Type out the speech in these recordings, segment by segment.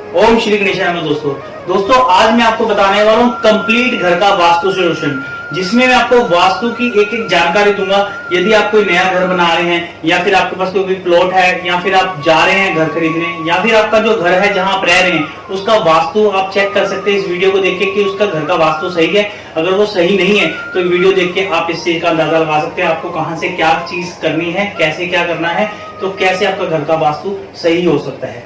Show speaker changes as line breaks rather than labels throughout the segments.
ओम श्री गणेशाय नमः। दोस्तों आज मैं आपको बताने वाला हूँ कंप्लीट घर का वास्तु सोल्यूशन, जिसमें मैं आपको वास्तु की एक एक जानकारी दूंगा। यदि आप कोई नया घर बना रहे हैं या फिर आपके पास कोई भी प्लॉट है या फिर आप जा रहे हैं घर खरीदने या फिर आपका जो घर है जहां आप रह रहे हैं उसका वास्तु आप चेक कर सकते हैं इस वीडियो को देख के कि उसका घर का वास्तु सही है। अगर वो सही नहीं है तो वीडियो देख के आप इस चीज का अंदाजा लगा सकते हैं आपको कहां से क्या चीज करनी है, कैसे क्या करना है, तो कैसे आपका घर का वास्तु सही हो सकता है।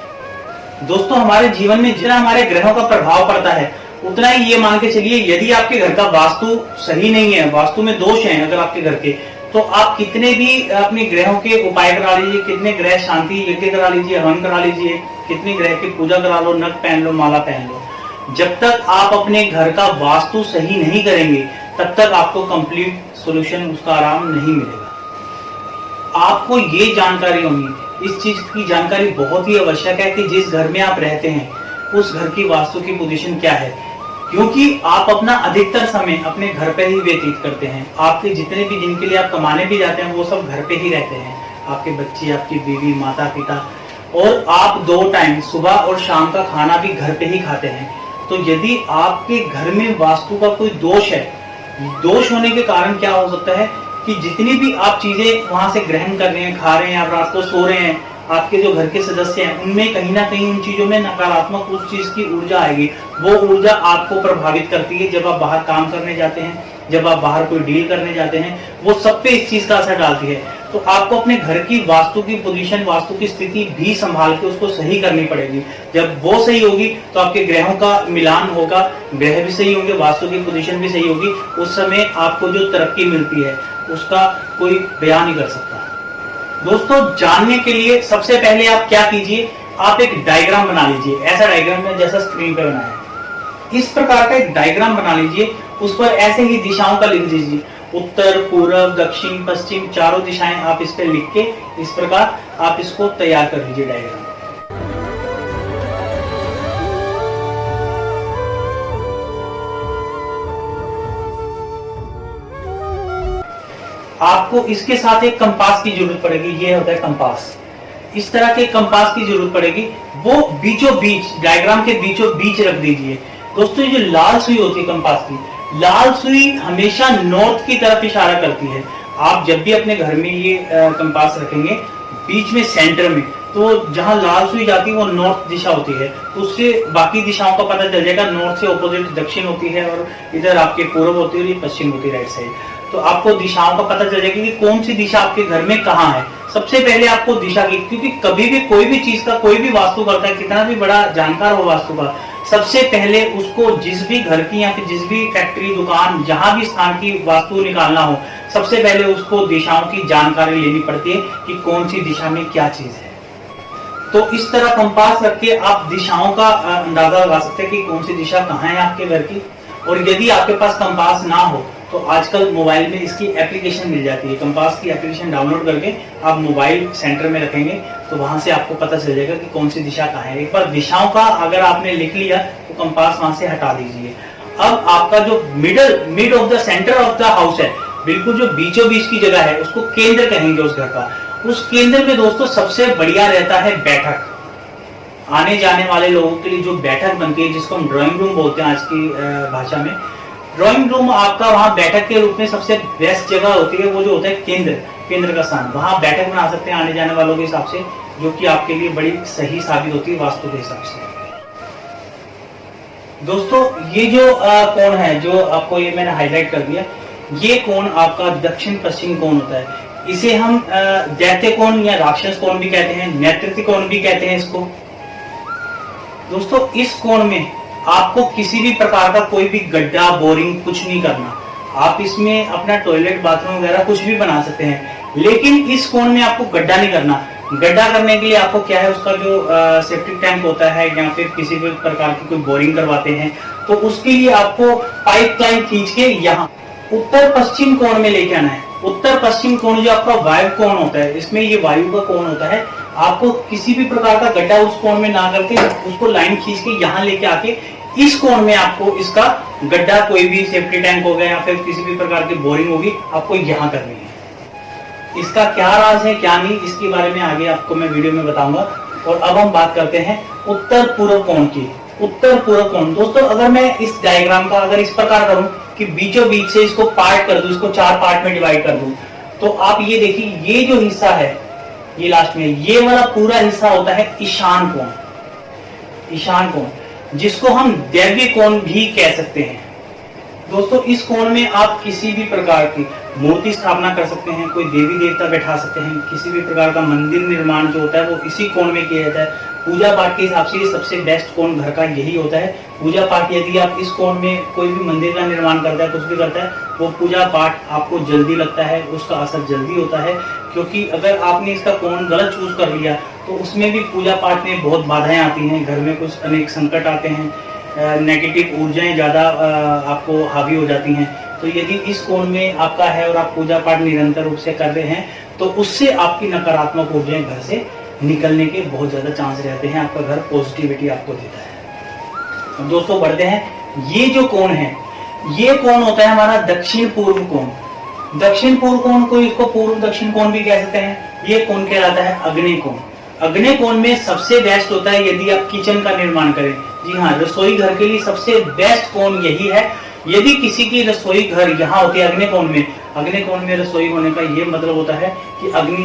दोस्तों हमारे जीवन में जितना हमारे ग्रहों का प्रभाव पड़ता है उतना ही ये मान के चलिए, यदि आपके घर का वास्तु सही नहीं है, वास्तु में दोष हैं अगर आपके घर के, तो आप कितने भी अपने ग्रहों के उपाय करा लीजिए, कितने ग्रह शांति यज्ञ करा लीजिए, हवन करा लीजिए, कितनी ग्रह की पूजा करा लो, नग पहन लो, माला पहन लो, जब तक आप अपने घर का वास्तु सही नहीं करेंगे तब तक आपको कंप्लीट सोल्यूशन उसका आराम नहीं मिलेगा। आपको ये जानकारी होनी, इस चीज की जानकारी बहुत ही आवश्यक है कि जिस घर में आप रहते हैं उस घर की वास्तु की पोजीशन क्या है, क्योंकि आप अपना अधिकतर समय अपने घर पे ही व्यतीत करते हैं। आपके जितने भी जिनके लिए आप कमाने भी जाते हैं वो सब घर पे ही रहते हैं, आपके बच्चे, आपकी बीवी, माता पिता, और आप 2 टाइम सुबह और शाम का खाना भी घर पे ही खाते हैं। तो यदि आपके घर में वास्तु का कोई दोष है, दोष होने के कारण क्या हो सकता है कि जितनी भी आप चीजें वहां से ग्रहण कर रहे हैं, खा रहे हैं, आप रात को सो रहे हैं, आपके जो घर के सदस्य हैं उनमें कहीं ना कहीं उन चीजों में नकारात्मक उस चीज की ऊर्जा आएगी। वो ऊर्जा आपको प्रभावित करती है जब आप बाहर काम करने जाते हैं, जब आप बाहर कोई डील करने जाते हैं, वो सब पे इस चीज का असर डालती है। तो आपको अपने घर की वास्तु की पोजीशन, वास्तु की स्थिति भी संभाल के उसको सही करनी पड़ेगी। जब वो सही होगी तो आपके ग्रहों का मिलान होगा, ग्रह भी सही होंगे, वास्तु की पोजीशन भी सही होगी, उस समय आपको जो तरक्की मिलती है उसका कोई बयान नहीं कर सकता। दोस्तों जानने के लिए सबसे पहले आप क्या कीजिए, आप एक डायग्राम बना लीजिए, ऐसा डायग्राम में जैसा स्क्रीन पे बनाया है इस प्रकार का एक डायग्राम बना लीजिए। उस पर ऐसे ही दिशाओं का लिख दीजिए, उत्तर, पूर्व, दक्षिण, पश्चिम, चारों दिशाएं आप इस पे लिख के इस प्रकार आप इसको तैयार कर लीजिए डायग्राम। आपको इसके साथ एक कंपास की जरूरत पड़ेगी, ये होता है कंपास। इस तरह के कंपास की जरूरत पड़ेगी, वो बीचों बीच, डायग्राम के बीचों बीच रख दीजिए। दोस्तों ये जो लाल सुई होती है कंपास की, लाल सुई हमेशा नॉर्थ की तरफ इशारा करती है। आप जब भी अपने घर में ये कंपास रखेंगे बीच में सेंटर में, तो जहां लाल सुई जाती है वो नॉर्थ दिशा होती है, उससे बाकी दिशाओं का पता चल जाएगा। नॉर्थ से ऑपोजिट दक्षिण होती है और इधर आपके पूर्व होती है और ये पश्चिम होती है राइट साइड। तो आपको दिशाओं का पता चल जाएगा कि कौन सी दिशा आपके घर में कहाँ है। सबसे पहले आपको दिशा की, क्योंकि कभी भी कोई भी चीज का कोई भी वास्तु करता है, कितना भी बड़ा जानकार हो वास्तु का, सबसे पहले उसको जिस भी घर की या फिर जिस भी फैक्ट्री, दुकान, जहां भी स्थान की वास्तु निकालना हो, सबसे पहले उसको दिशाओं की जानकारी लेनी पड़ती है कि कौन सी दिशा में क्या चीज है। तो इस तरह कंपास रख के आप दिशाओं का अंदाजा लगा सकते हैं कि कौन सी दिशा कहाँ है आपके घर की। और यदि आपके पास कंपास ना हो तो आजकल मोबाइल में इसकी एप्लीकेशन मिल जाती है, कंपास की एप्लीकेशन डाउनलोड करके आप मोबाइल सेंटर में रखेंगे तो वहां से आपको पता चल जाएगा कि कौन सी दिशा कहाँ है। एक बार दिशाओं का अगर आपने लिख लिया तो कंपास वहां से हटा दीजिए। अब आपका जो mid of the centre of the house है, बिल्कुल जो बीचों बीच की जगह है, उसको केंद्र कहेंगे उस घर का। उस केंद्र में दोस्तों सबसे बढ़िया रहता है बैठक। आने जाने वाले लोगों के लिए जो बैठक बनती है, जिसको हम ड्राइंग रूम बोलते हैं आज की भाषा में, ड्राइंग रूम आपका वहां बैठक के रूप में सबसे बेस्ट जगह होती है। वो जो होता है केंद्र का स्थान, वहां बैठक बना सकते हैं आने जाने वालों के हिसाब से, जो कि आपके लिए बड़ी सही साबित होती है वास्तु के हिसाब से। दोस्तों ये जो कोण है, जो आपको ये मैंने हाईलाइट कर दिया, ये कोण आपका दक्षिण पश्चिम कोण होता है। इसे हम दैत्य कोण या राक्षस कोण भी कहते हैं, नेतृत्व कोण भी कहते हैं इसको। दोस्तों इस कोण में आपको किसी भी प्रकार का कोई भी गड्ढा, बोरिंग कुछ नहीं करना। आप इसमें अपना टॉयलेट, बाथरूम वगैरह कुछ भी बना सकते हैं, लेकिन इस कोण में आपको गड्ढा नहीं करना। गड्ढा करने के लिए आपको क्या है, उसका जो सेप्टिक टैंक होता है या फिर किसी भी प्रकार की कोई बोरिंग करवाते हैं, तो उसके लिए आपको पाइप लाइन खींच के यहाँ उत्तर पश्चिम कोण में लेके आना है। उत्तर पश्चिम कोण जो आपका वायु कोण होता है, इसमें ये वायु का कोण होता है। आपको किसी भी प्रकार का गड्ढा उस कोण में ना करके उसको लाइन खींच के यहाँ लेके आके इस कोण में आपको इसका गड्ढा, कोई भी सेफ्टी टैंक हो गया या फिर किसी भी प्रकार की बोरिंग होगी, आपको यहाँ करनी है। इसका क्या राज है क्या नहीं, इसके बारे में आगे आपको मैं वीडियो में बताऊंगा। और अब हम बात करते हैं उत्तर पूर्व कोण की। उत्तर पूर्व कोण दोस्तों, अगर मैं इस डायग्राम का अगर इस प्रकार करूं कि बीचों बीच से इसको पार्ट कर दूं, इसको 4 पार्ट में डिवाइड कर दूं, तो आप ये देखिए, ये जो हिस्सा है, ये लास्ट में ये वाला पूरा हिस्सा होता है ईशान कोण। ईशान कोण, जिसको हम दैवीय कोण भी कह सकते हैं। दोस्तों, इस कोण में आप किसी भी प्रकार की मूर्ति स्थापना कर सकते हैं, कोई देवी देवता बैठा सकते हैं, किसी भी प्रकार का मंदिर निर्माण जो होता है वो इसी कोण में किया जाता है। पूजा पाठ के हिसाब से ये सबसे बेस्ट कोण घर का यही होता है। पूजा पाठ यदि आप इस कोण में कोई भी मंदिर का निर्माण करता है, कुछ भी करता है, वो पूजा पाठ आपको जल्दी लगता है, उसका असर जल्दी होता है। क्योंकि अगर आपने इसका कोण गलत चूज कर लिया तो उसमें भी पूजा पाठ में बहुत बाधाएं आती हैं, घर में कुछ अनेक संकट आते हैं, नेगेटिव ऊर्जाएं ज्यादा आपको हावी हो जाती हैं। तो यदि इस कोण में आपका है और आप पूजा पाठ निरंतर रूप से कर रहे हैं तो उससे आपकी नकारात्मक ऊर्जाएं घर से निकलने के बहुत ज्यादा चांस रहते हैं, आपका घर पॉजिटिविटी आपको देता है। अब दोस्तों बढ़ते हैं, ये जो कोण है, ये कोण होता है हमारा दक्षिण पूर्व कोण। दक्षिण पूर्व कोण को, इसको पूर्व दक्षिण कोण भी कह सकते हैं। ये कोण कहलाता है अग्नि कोण। अग्नि कोण में सबसे बेस्ट होता है यदि आप किचन का निर्माण करें। जी हाँ, रसोई घर के लिए सबसे बेस्ट कोण यही है। यदि किसी की रसोई घर यहाँ होती है अग्नि कोण में, अग्नि कोण में रसोई होने का ये मतलब होता है कि अग्नि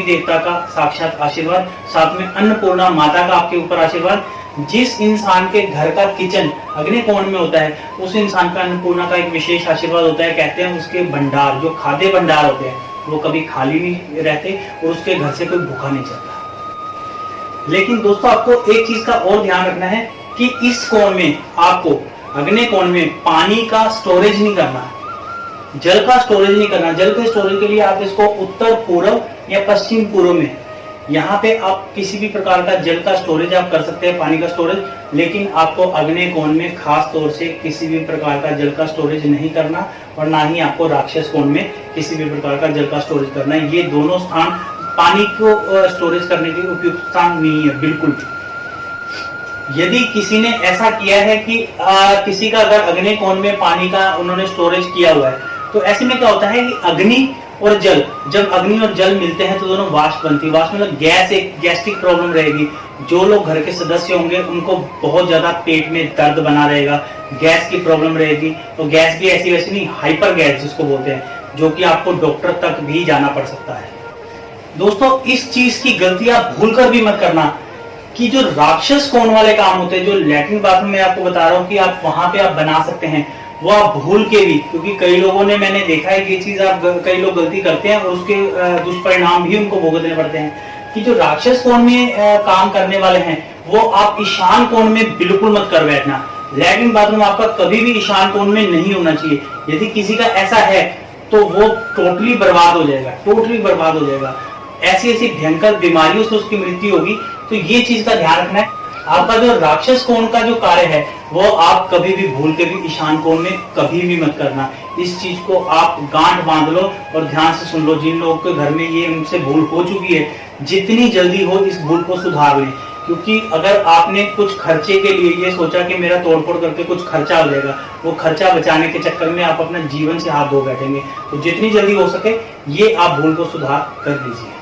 देवता का साक्षात आशीर्वाद, साथ में अन्नपूर्णा माता का आपके ऊपर आशीर्वाद। जिस इंसान के घर का किचन अग्नि कोण में होता है उस इंसान का अन्नपूर्णा का एक विशेष आशीर्वाद होता है। कहते हैं उसके भंडार, जो खाद्य भंडार होते हैं, वो कभी खाली नहीं रहते और उसके घर से कोई भूखा नहीं चलता। लेकिन दोस्तों, आपको एक चीज का और ध्यान रखना है कि इस कोण में आपको, अग्नि कोण में, पानी का स्टोरेज नहीं करना, जल का स्टोरेज नहीं करना। जल के स्टोरेज के लिए आप इसको उत्तर पूर्व या पश्चिम पूर्व में, यहाँ पे आप किसी भी प्रकार का जल का स्टोरेज आप कर सकते हैं, पानी का स्टोरेज। लेकिन आपको अग्नि कोण में खास तौर से किसी भी प्रकार का जल का स्टोरेज नहीं करना, और ना ही आपको राक्षस कोण में किसी भी प्रकार का जल का स्टोरेज करना है। ये दोनों स्थान पानी को स्टोरेज करने के उपयुक्त स्थान नहीं है बिल्कुल भी। यदि किसी ने ऐसा किया है कि किसी का अगर अग्नि कोण में पानी का उन्होंने स्टोरेज किया हुआ है, तो ऐसे में क्या होता है कि अग्नि और जल, जब अग्नि और जल मिलते हैं तो दोनों वाष्प बनती है। वाष्प मतलब गैस, एक गैस्ट्रिक प्रॉब्लम रहेगी। जो लोग घर के सदस्य होंगे उनको बहुत ज्यादा पेट में दर्द बना रहेगा, गैस की प्रॉब्लम रहेगी। तो गैस भी ऐसी वैसी नहीं, हाइपर गैस जिसको बोलते हैं, जो कि आपको डॉक्टर तक भी जाना पड़ सकता है। दोस्तों, इस चीज की गलती आप भूलकर भी मत करना कि जो राक्षस कोण वाले काम होते हैं, जो लैट्रिन बाथरूम में आपको बता रहा हूँ कि आप वहां पे आप बना सकते हैं, वो आप भूल के भी, क्योंकि कई लोगों ने, मैंने देखा है कि ये चीज आप कई लोग गलती करते हैं और उसके दुष्परिणाम भी उनको भुगतने पड़ते हैं। कि जो राक्षस कोण में काम करने वाले हैं वो आप ईशान कोण में बिल्कुल मत कर बैठना। लैट्रिन बाथरूम आपका कभी भी ईशान कोण में नहीं होना चाहिए। यदि किसी का ऐसा है तो वो टोटली बर्बाद हो जाएगा, टोटली बर्बाद हो जाएगा। ऐसी ऐसी भयंकर बीमारियों से उसकी मृत्यु होगी। तो ये चीज का ध्यान रखना है। आपका जो राक्षस कोण का जो कार्य है वो आप कभी भी भूल के भी ईशान कोण में कभी भी मत करना। इस चीज को आप गांठ बांध लो और ध्यान से सुन लो। जिन लोगों के घर में ये उनसे भूल हो चुकी है, जितनी जल्दी हो इस भूल को सुधार लें। क्योंकि अगर आपने कुछ खर्चे के लिए ये सोचा कि मेरा तोड़फोड़ करके कुछ खर्चा हो जाएगा, वो खर्चा बचाने के चक्कर में आप अपना जीवन से हाथ धो बैठेंगे। तो जितनी जल्दी हो सके ये आप भूल को सुधार कर लीजिए।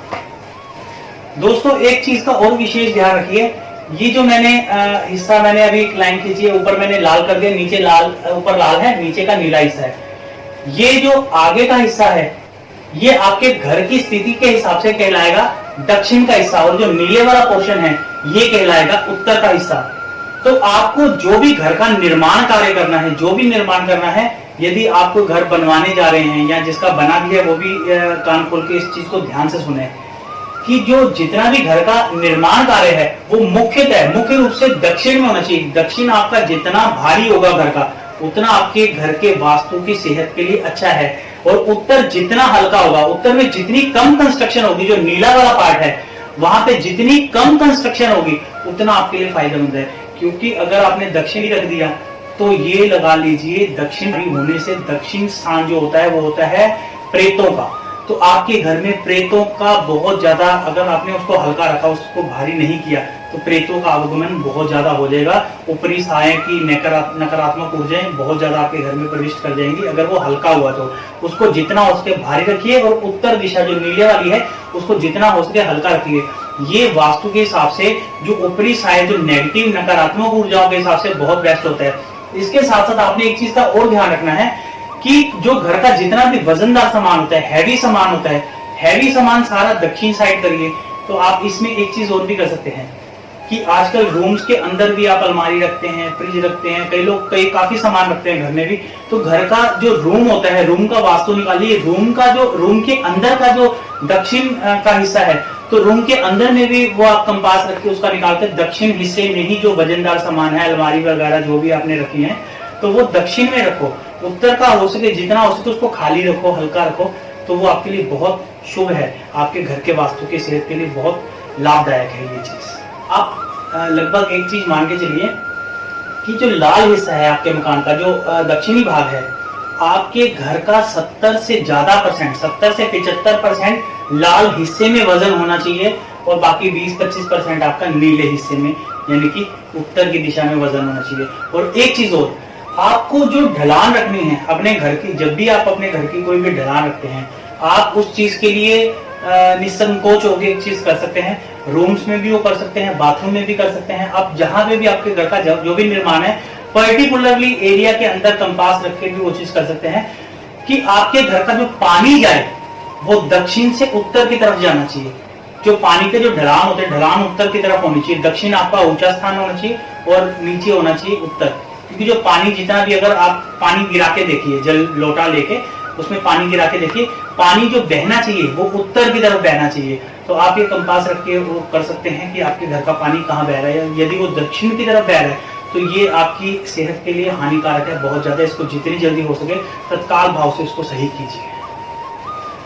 दोस्तों, एक चीज का और विशेष ध्यान रखिए। ये जो मैंने हिस्सा, मैंने अभी एक लाइन खींची है, ऊपर मैंने लाल कर दिया, नीचे लाल, ऊपर लाल है, नीचे का नीला हिस्सा है। ये जो आगे का हिस्सा है ये आपके घर की स्थिति के हिसाब से कहलाएगा दक्षिण का हिस्सा, और जो नीले वाला पोर्शन है ये कहलाएगा उत्तर का हिस्सा। तो आपको जो भी घर का निर्माण कार्य करना है, जो भी निर्माण करना है, यदि आपको घर बनवाने जा रहे हैं या जिसका बना भी है वो भी कान खोल के इस चीज को ध्यान से सुने कि जो जितना भी घर का निर्माण कार्य है वो मुख्य रूप से दक्षिण में होना चाहिए। दक्षिण आपका जितना भारी होगा घर का, उतना आपके घर के वास्तु की सेहत के लिए अच्छा है। और उत्तर जितना हल्का होगा, उत्तर में जितनी कम कंस्ट्रक्शन होगी, जो नीला वाला पार्ट है वहां पे जितनी कम कंस्ट्रक्शन होगी उतना आपके लिए फायदेमंद है। क्योंकि अगर आपने दक्षिण ही रख दिया तो ये लगा लीजिए, दक्षिण होने से दक्षिण स्थान जो होता है वो होता है प्रेतों का। तो आपके घर में प्रेतों का बहुत ज्यादा, अगर आपने उसको हल्का रखा, उसको भारी नहीं किया, तो प्रेतों का आगमन बहुत ज्यादा हो जाएगा। ऊपरी साये की नकारात्मक ऊर्जाएं बहुत ज्यादा आपके घर में प्रविष्ट कर जाएंगी अगर वो हल्का हुआ तो। उसको जितना हो सके भारी रखिए, और उत्तर दिशा जो नीले वाली है उसको जितना हो सके हल्का रखिए। ये वास्तु के हिसाब से जो ऊपरी साइड जो नेगेटिव नकारात्मक ऊर्जाओं के हिसाब से बहुत बेस्ट होता है। इसके साथ साथ आपने एक चीज का और ध्यान रखना है कि जो घर का जितना भी वजनदार सामान होता है, हैवी सामान होता है, हैवी सामान सारा दक्षिण साइड करिए। तो आप इसमें एक चीज और भी कर सकते हैं कि आजकल रूम्स के अंदर भी आप अलमारी रखते हैं, फ्रिज रखते हैं, कई लोग काफी सामान रखते हैं घर में भी। तो घर का जो रूम होता है, रूम का वास्तु निकालिए, रूम के अंदर का जो दक्षिण का हिस्सा है, तो रूम के अंदर में भी वो आप कंपास रख के उसका निकाल कर दक्षिण हिस्से में ही जो वजनदार सामान है, अलमारी वगैरह जो भी आपने रखी है, तो वो दक्षिण में रखो। उत्तर का हो सके जितना हो सके उसको खाली रखो, हल्का रखो, तो वो आपके लिए बहुत शुभ है, आपके घर के वास्तु की सेहत के लिए बहुत लाभदायक है ये चीज। आप लगभग एक चीज मान के चलिए कि जो लाल हिस्सा है आपके मकान का, जो दक्षिणी भाग है, आपके घर का 70 से 75% लाल हिस्से में वजन होना चाहिए और बाकी 20-25% आपका नीले हिस्से में यानी कि उत्तर की दिशा में वजन होना चाहिए। और एक चीज और, आपको जो ढलान रखनी है अपने घर की, जब भी आप अपने घर की कोई भी ढलान रखते हैं, आप उस चीज के लिए निसंकोच होकर एक चीज कर सकते हैं। रूम्स में भी वो कर सकते हैं, बाथरूम में भी कर सकते हैं, आप जहां पे भी आपके घर का जो भी निर्माण है, पर्टिकुलरली एरिया के अंदर कंपास रख के भी वो चीज कर सकते हैं कि आपके घर का जो पानी जाए वो दक्षिण से उत्तर की तरफ जाना चाहिए। जो पानी के जो ढलान होते हैं, ढलान उत्तर की तरफ होनी चाहिए। दक्षिण आपका ऊंचा स्थान होना चाहिए और नीचे होना चाहिए उत्तर। क्योंकि जो पानी जितना भी, अगर आप पानी गिरा के देखिए, जल लोटा लेके उसमें पानी गिरा के देखिए, पानी जो बहना चाहिए वो उत्तर की तरफ बहना चाहिए। तो आप ये कंपास रख के वो कर सकते हैं कि आपके घर का पानी कहाँ बह रहा है। यदि वो दक्षिण की तरफ बह रहा है तो ये आपकी सेहत के लिए हानिकारक है बहुत ज्यादा। इसको जितनी जल्दी हो सके तत्काल भाव से इसको सही कीजिए।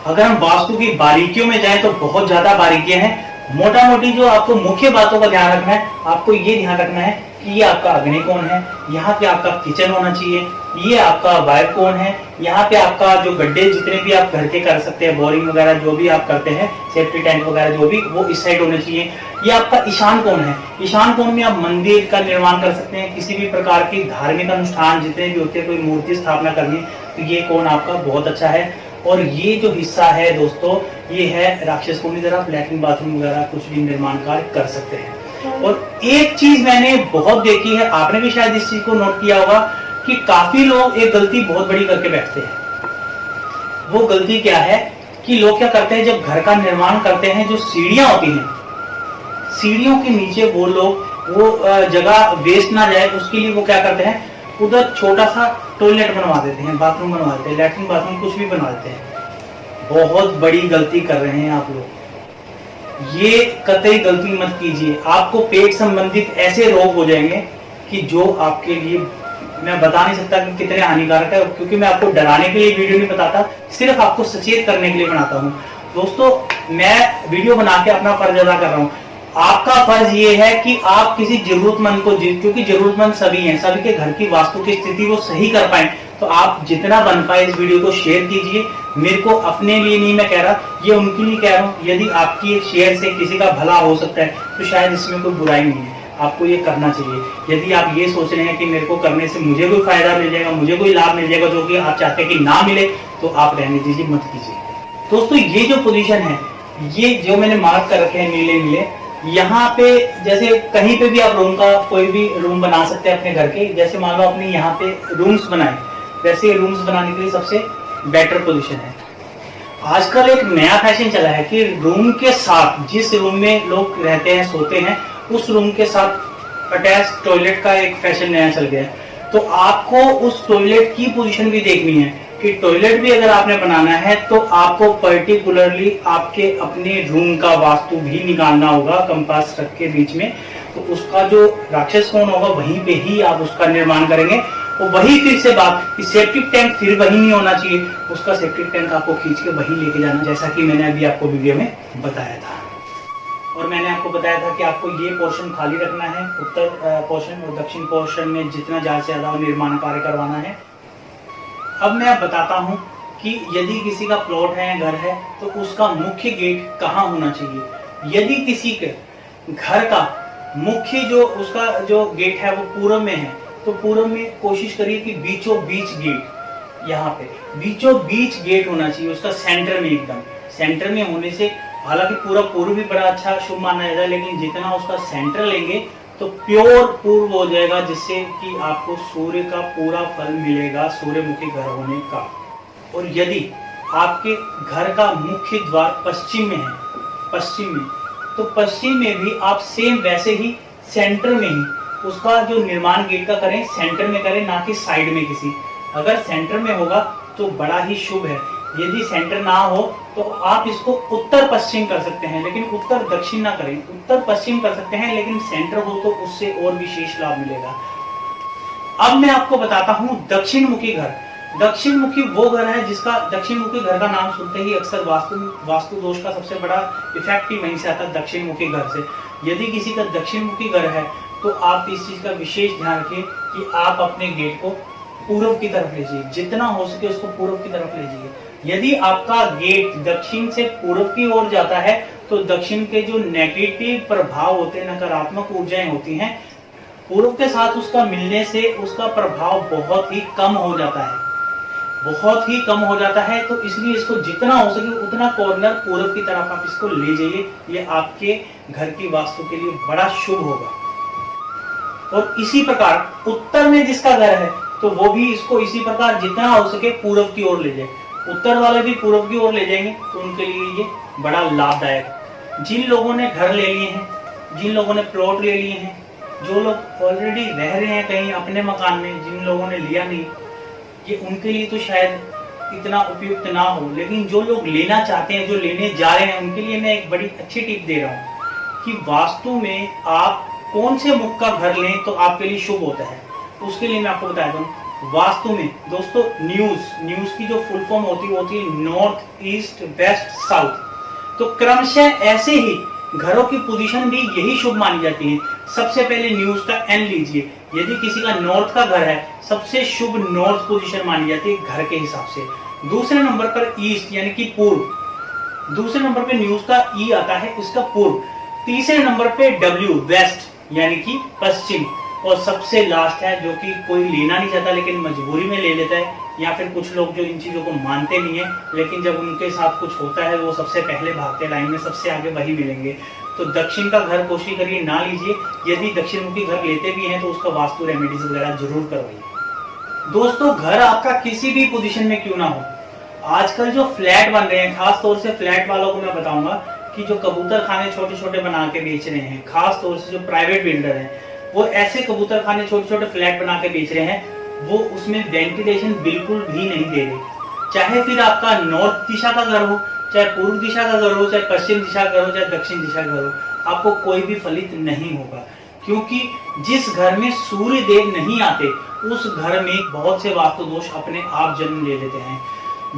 अगर हम वास्तु की बारीकियों में जाएं तो बहुत ज्यादा बारीकियां हैं। मोटा मोटी जो आपको मुख्य बातों का ध्यान रखना है, आपको ये ध्यान रखना है कि ये आपका अग्नि कोण है, यहाँ पे आपका किचन होना चाहिए, ये आपका वायु कोण है, यहाँ पे आपका जो गड्ढे जितने भी आप घर के कर सकते हैं, बोरिंग वगैरह जो भी आप करते हैं, सेफ्टी टैंक वगैरह जो भी, वो इस साइड होने चाहिए। ये आपका ईशान कोण है। ईशान कोण में आप मंदिर का निर्माण कर सकते हैं, किसी भी प्रकार की धार्मिक अनुष्ठान जितने भी होते हैं, कोई मूर्ति स्थापना करनी है, तो ये कोण आपका बहुत अच्छा है। और ये जो हिस्सा है दोस्तों, ये है राक्षस कोण की तरफ, लैट्रिन बाथरूम वगैरह कुछ भी निर्माण कार्य कर सकते हैं। और एक चीज मैंने बहुत देखी है, आपने भी शायद इस चीज को नोट किया होगा कि काफी लोग एक गलती बहुत बड़ी करके बैठते हैं। वो गलती क्या है कि लोग क्या करते हैं, जब घर का निर्माण करते हैं, जो सीढ़ियां होती हैं, सीढ़ियों के नीचे वो लोग वो जगह वेस्ट ना जाए उसके लिए वो क्या करते हैं, उधर छोटा सा टॉयलेट बनवा देते हैं, बाथरूम बनवा देते हैं, लैट्रिन बाथरूम कुछ भी बनवा देते हैं। बहुत बड़ी गलती कर रहे हैं आप लोग। ये कतई गलती मत कीजिए। आपको पेट संबंधित ऐसे रोग हो जाएंगे कि जो आपके लिए मैं बता नहीं सकता कि कितने हानिकारक है, क्योंकि मैं आपको डराने के लिए वीडियो नहीं बताता, सिर्फ आपको सचेत करने के लिए बनाता हूँ। दोस्तों, मैं वीडियो बना के अपना फर्ज अदा कर रहा हूँ। आपका फर्ज ये है कि आप किसी जरूरतमंद को, क्योंकि जरूरतमंद सभी हैं, सभी के घर की वास्तु की स्थिति वो सही कर पाए, तो आप जितना बन पाए इस वीडियो को शेयर कीजिए। मेरे को अपने लिए नहीं मैं कह रहा, ये उनके लिए कह रहा हूँ। यदि आपकी शेयर से किसी का भला हो सकता है तो शायद इसमें कोई बुराई नहीं है, आपको ये करना चाहिए। यदि आप ये सोच रहे हैं कि मेरे को करने से मुझे कोई फायदा मिल जाएगा, मुझे कोई लाभ मिल जाएगा, जो कि आप चाहते हैं कि ना मिले, तो आप रहने दीजिए, मत कीजिए। दोस्तों, ये जो पोजीशन है, ये जो मैंने मार्क कर रखे हैं नीले नीले, यहाँ पे जैसे कहीं पे भी आप रूम का कोई भी रूम बना सकते हैं अपने घर के। जैसे मान लो आपने यहाँ पे रूम्स बनाए, वैसे रूम्स बनाने के लिए सबसे बेटर पोजीशन है। आजकल एक नया फैशन चला है कि रूम के साथ, जिस रूम में लोग रहते हैं, सोते हैं, उस रूम के साथ अटैच टॉयलेट का एक फैशन नया चल गया है। तो आपको उस टॉयलेट की पोजीशन भी देखनी है कि टॉयलेट भी अगर आपने बनाना है तो आपको पर्टिकुलरली आपके अपने रूम का वास्तु भी निकालना होगा कंपास रख के बीच में। तो उसका जो राक्षस कोण होगा वहीं पे ही आप उसका निर्माण करेंगे। और वही फिर से बात कि सेप्टिक टैंक फिर वही नहीं होना चाहिए, उसका सेप्टिक टैंक आपको खींच के वही लेके जाना, जैसा कि मैंने अभी आपको वीडियो में बताया था। और मैंने आपको बताया था कि आपको ये पोर्शन खाली रखना है, उत्तर पोर्शन और दक्षिण पोर्शन में जितना ज्यादा से ज्यादा निर्माण कार्य करवाना है। अब मैं बताता हूँ कि यदि किसी का प्लॉट है, घर है, तो उसका मुख्य गेट कहाँ होना चाहिए। यदि किसी के घर का मुख्य जो उसका जो गेट है वो पूर्व में है, तो पूर्व में कोशिश करिए कि बीचों बीच गेट, यहाँ पे बीचों बीच गेट होना चाहिए, उसका सेंटर में, एकदम सेंटर में होने से हालांकि पूरा पूर्व भी बड़ा अच्छा शुभ माना जाता है, लेकिन जितना उसका सेंटर लेंगे तो प्योर पूर्व हो जाएगा, जिससे कि आपको सूर्य का पूरा फल मिलेगा सूर्यमुखी घर होने का। और यदि आपके घर का मुख्य द्वार पश्चिम में है, पश्चिम में, तो पश्चिम में भी आप सेम वैसे ही सेंटर में ही उसका जो निर्माण गेट का करें, सेंटर में करें, ना कि साइड में किसी। अगर सेंटर में होगा तो बड़ा ही शुभ है। यदि सेंटर ना हो तो आप इसको उत्तर पश्चिम कर सकते हैं, लेकिन उत्तर दक्षिण ना करें। उत्तर पश्चिम कर सकते हैं, लेकिन सेंटर हो तो उससे और विशेष लाभ मिलेगा। अब मैं आपको बताता हूं दक्षिण मुखी घर। दक्षिण मुखी वो घर है जिसका, दक्षिण मुखी घर का नाम सुनते ही अक्सर वास्तु दोष का सबसे बड़ा इफेक्ट ही वहीं से आता है, दक्षिण मुखी घर से। यदि किसी का दक्षिण मुखी घर है तो आप इस चीज का विशेष ध्यान रखिए कि आप अपने गेट को पूर्व की तरफ ले जाइए, जितना हो सके उसको पूर्व की तरफ ले जाइए। यदि आपका गेट दक्षिण से पूर्व की ओर जाता है तो दक्षिण के जो नेगेटिव प्रभाव होते हैं, नकारात्मक ऊर्जाएं होती हैं, पूर्व के साथ उसका मिलने से उसका प्रभाव बहुत ही कम हो जाता है, बहुत ही कम हो जाता है। तो इसलिए इसको जितना हो सके उतना कॉर्नर पूर्व की तरफ आप इसको ले जाइए, ये आपके घर की वास्तु के लिए बड़ा शुभ होगा। और इसी प्रकार उत्तर में जिसका घर है तो वो भी इसको इसी प्रकार जितना हो सके पूर्व की ओर ले जाए। उत्तर वाले भी पूर्व की ओर ले जाएंगे तो उनके लिए ये बड़ा लाभदायक है। जिन लोगों ने घर ले लिए हैं, जिन लोगों ने प्लॉट ले लिए हैं, जो लोग ऑलरेडी रह रहे हैं कहीं अपने मकान में, जिन लोगों ने लिया नहीं, ये उनके लिए तो शायद इतना उपयुक्त ना हो, लेकिन जो लोग लेना चाहते हैं, जो लेने जा रहे हैं, उनके लिए मैं एक बड़ी अच्छी टिप दे रहा हूँ कि वास्तु में आप कौन से मुख का घर लें तो आपके लिए शुभ होता है। उसके लिए मैं आपको बता दूं, वास्तु में दोस्तों न्यूज की जो फुल फॉर्म होती है नॉर्थ, ईस्ट, वेस्ट, साउथ। तो क्रमशः ऐसे ही घरों की पोजीशन भी यही शुभ मानी जाती है। सबसे पहले न्यूज का एन लीजिए, यदि किसी का नॉर्थ का घर है, सबसे शुभ नॉर्थ पोजीशन मानी जाती है घर के हिसाब से। दूसरे नंबर पर ईस्ट यानी कि पूर्व, दूसरे नंबर पे न्यूज का ई आता है, उसका पूर्व। तीसरे नंबर पे डब्ल्यू वेस्ट यानी कि पश्चिम, और सबसे लास्ट है जो कि कोई लेना नहीं चाहता लेकिन मजबूरी में ले लेता है, या फिर कुछ लोग जो इन चीजों को मानते नहीं है, लेकिन जब उनके साथ कुछ होता है वो सबसे पहले भागते लाइन में, सबसे आगे वही मिलेंगे। तो दक्षिण का घर कोशिश करिए ना लीजिए। यदि दक्षिण मुखी घर लेते भी हैं तो उसका वास्तु रेमेडीज वगैरह जरूर करवाइए। दोस्तों घर आपका किसी भी पोजीशन में क्यों ना हो, आजकल जो फ्लैट बन रहे हैं, खास तौर से फ्लैट वालों को मैं बताऊंगा कि जो कबूतर खाने छोटे छोटे बना के बेच रहे हैं, खास तौर से जो प्राइवेट बिल्डर हैं, वो ऐसे कबूतर खाने छोटे छोटे फ्लैट बना के बेच रहे हैं, वो उसमें वेंटिलेशन बिल्कुल भी नहीं दे रहे। चाहे फिर आपका नॉर्थ दिशा का घर हो, चाहे पूर्व दिशा का घर हो, चाहे पश्चिम दिशा का घर हो, चाहे दक्षिण दिशा का घर हो, आपको कोई भी फलित नहीं होगा। क्योंकि जिस घर में सूर्य देव नहीं आते उस घर में बहुत से वास्तु दोष अपने आप जन्म ले लेते हैं।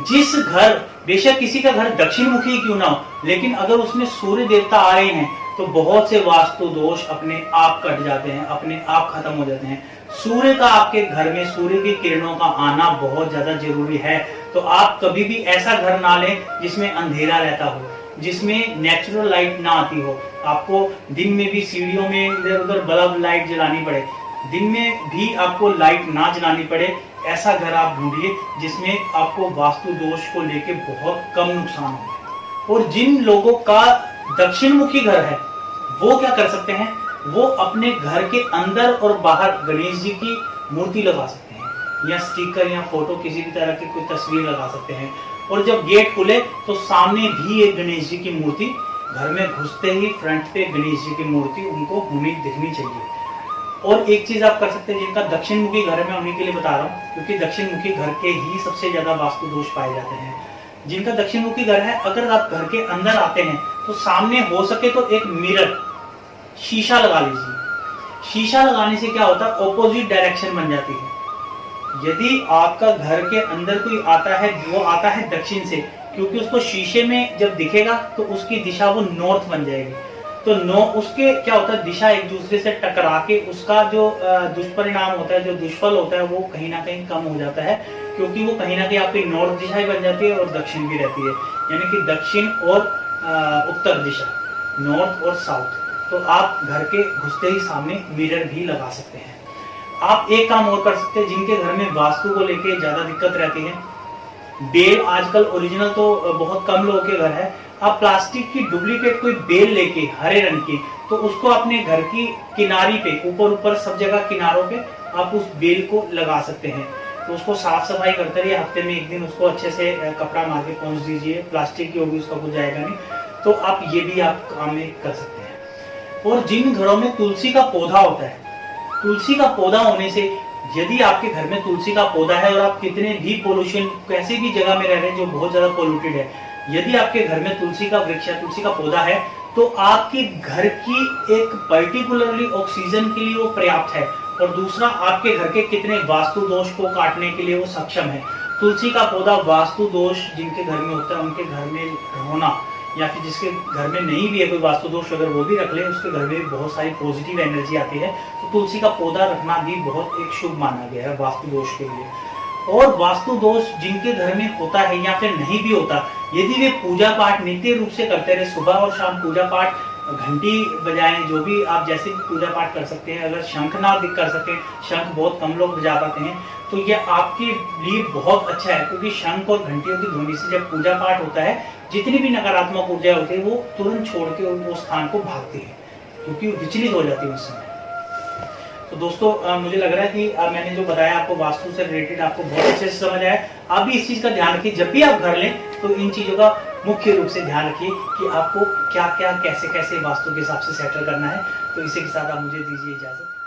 जिस घर, बेशक किसी का घर दक्षिण मुखी क्यों ना हो, लेकिन अगर उसमें सूर्य देवता आ रहे हैं तो बहुत से वास्तु दोष अपने आप कट जाते हैं, अपने आप खत्म हो जाते हैं। सूर्य का आपके घर में, सूर्य की किरणों का आना बहुत ज्यादा जरूरी है। तो आप कभी भी ऐसा घर ना लें जिसमें अंधेरा रहता हो, जिसमें नेचुरल लाइट ना आती हो। आपको दिन में भी सीढ़ियों में इधर उधर बल्ब लाइट जलानी पड़े, दिन में भी आपको लाइट ना जलानी पड़े, ऐसा घर आप ढूंढिए जिसमें आपको वास्तु दोष को लेके बहुत कम नुकसान हो। और जिन लोगों का दक्षिण मुखी घर है वो क्या कर सकते हैं, वो अपने घर के अंदर और बाहर गणेश जी की मूर्ति लगा सकते हैं, या स्टिकर या फोटो किसी भी तरह की कोई तस्वीर लगा सकते हैं। और जब गेट खुले तो सामने भी एक गणेश जी की मूर्ति, घर में घुसते ही फ्रंट पे गणेश जी की मूर्ति उनको होनी दिखनी चाहिए। और एक चीज आप कर सकते हैं, जिनका दक्षिण मुखी घर है मैं उन्हीं के लिए बता रहा हूँ, क्योंकि दक्षिण मुखी घर के ही सबसे ज्यादा वास्तु दोष पाए जाते हैं। जिनका दक्षिण मुखी घर है, अगर आप घर के अंदर आते हैं तो सामने हो सके तो एक मिरर, शीशा लगा लीजिए। शीशा लगाने से क्या होता है, ऑपोजिट डायरेक्शन बन जाती है। यदि आपका घर के अंदर कोई आता है, वो आता है दक्षिण से, क्योंकि उसको शीशे में जब दिखेगा तो उसकी दिशा वो नॉर्थ बन जाएगी। तो उसके क्या होता है, दिशा एक दूसरे से टकरा के उसका जो दुष्परिणाम होता है, जो दुष्फल होता है, वो कहीं ना कहीं कम हो जाता है, क्योंकि वो कहीं ना कहीं आपकी नॉर्थ दिशा ही बन जाती है और दक्षिण भी रहती है, यानी कि दक्षिण और उत्तर दिशा, नॉर्थ और साउथ। तो आप घर के घुसते ही सामने मिरर भी लगा सकते हैं। आप एक काम और कर सकते हैं, जिनके घर में वास्तु को लेके ज्यादा दिक्कत रहती है, बेल आजकल ओरिजिनल तो बहुत कम लोगों के घर है, आप प्लास्टिक की डुप्लीकेट कोई बेल लेके हरे रंग की, तो उसको अपने घर की किनारी पे ऊपर ऊपर सब जगह किनारों पे आप उस बेल को लगा सकते हैं। तो उसको साफ सफाई करते रहिए, हफ्ते में एक दिन उसको अच्छे से कपड़ा मार के पोंछ दीजिए, प्लास्टिक की होगी उसका कुछ जाएगा नहीं। तो आप ये भी आप काम में कर सकते हैं। और जिन घरों में तुलसी का पौधा होता है, तुलसी का पौधा होने से, यदि आपके घर में तुलसी का पौधा है और आप कितने भी पोल्यूशन कैसे भी जगह में रह रहे हैं जो बहुत ज्यादा पोल्यूटेड है, यदि आपके घर में तुलसी का वृक्ष या तुलसी का पौधा है तो आपके घर की एक पर्टिकुलरली ऑक्सीजन के लिए वो पर्याप्त है, और दूसरा आपके घर के कितने वास्तु दोष को काटने के लिए वो सक्षम है। तुलसी का पौधा वास्तु दोष जिनके घर में होता है उनके घर में होना, या फिर जिसके घर में नहीं भी है कोई वास्तु दोष, अगर वो भी रख ले उसके घर में भी बहुत सारी पॉजिटिव एनर्जी आती है। तो तुलसी का पौधा रखना भी बहुत एक शुभ माना गया है वास्तु दोष के लिए। और वास्तु दोष जिनके घर में होता है या फिर नहीं भी होता, यदि वे पूजा पाठ नित्य रूप से करते रहे, सुबह और शाम पूजा पाठ, घंटी बजाएं, जो भी आप जैसे भी पूजा पाठ कर सकते हैं, अगर शंखनाद कर सकें, शंख बहुत कम लोग बजा पाते हैं, तो यह आपके लिए बहुत अच्छा है, क्योंकि शंख और घंटियों की ध्वनि से जब पूजा पाठ होता है, जितनी भी नकारात्मक ऊर्जा होती है वो तुरंत छोड़ के उस स्थान को भागती है, क्योंकि विचलित हो जाती है उस समय। तो दोस्तों मुझे लग रहा है कि मैंने जो बताया आपको वास्तु से रिलेटेड आपको बहुत अच्छे से समझ आया। आप भी इस चीज का ध्यान रखिए, जब भी आप घर लें तो इन चीजों का मुख्य रूप से ध्यान रखिए कि आपको क्या क्या कैसे कैसे वास्तु के हिसाब से सेटल करना है। तो इसी के साथ आप मुझे दीजिए इजाजत।